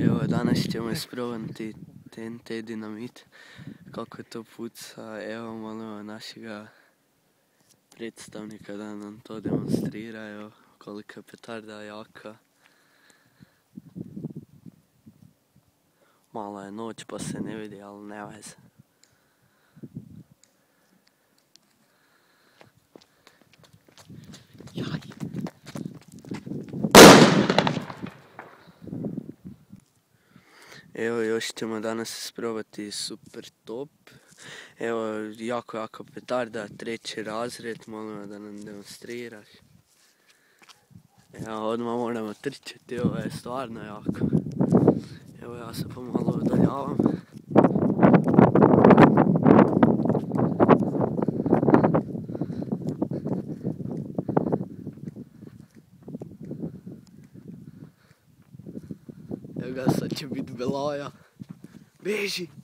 Evo, danas ćemo isprobati TNT dinamit, kako to puca. Evo, molimo našega predstavnika da nam to demonstrira, evo, kolika je petarda jaka. Malo je noć pa se ne vidi, ali ne veze. Evo, još ćemo danas isprobati super top. Evo, jako jaka petarda, 3. razred, molimo da nam demonstriraš. Evo, odmah moramo trčati, ovo je stvarno jako. Evo, ja se pomalo udaljavam. Evo ga, sad će biti belaja. Beži!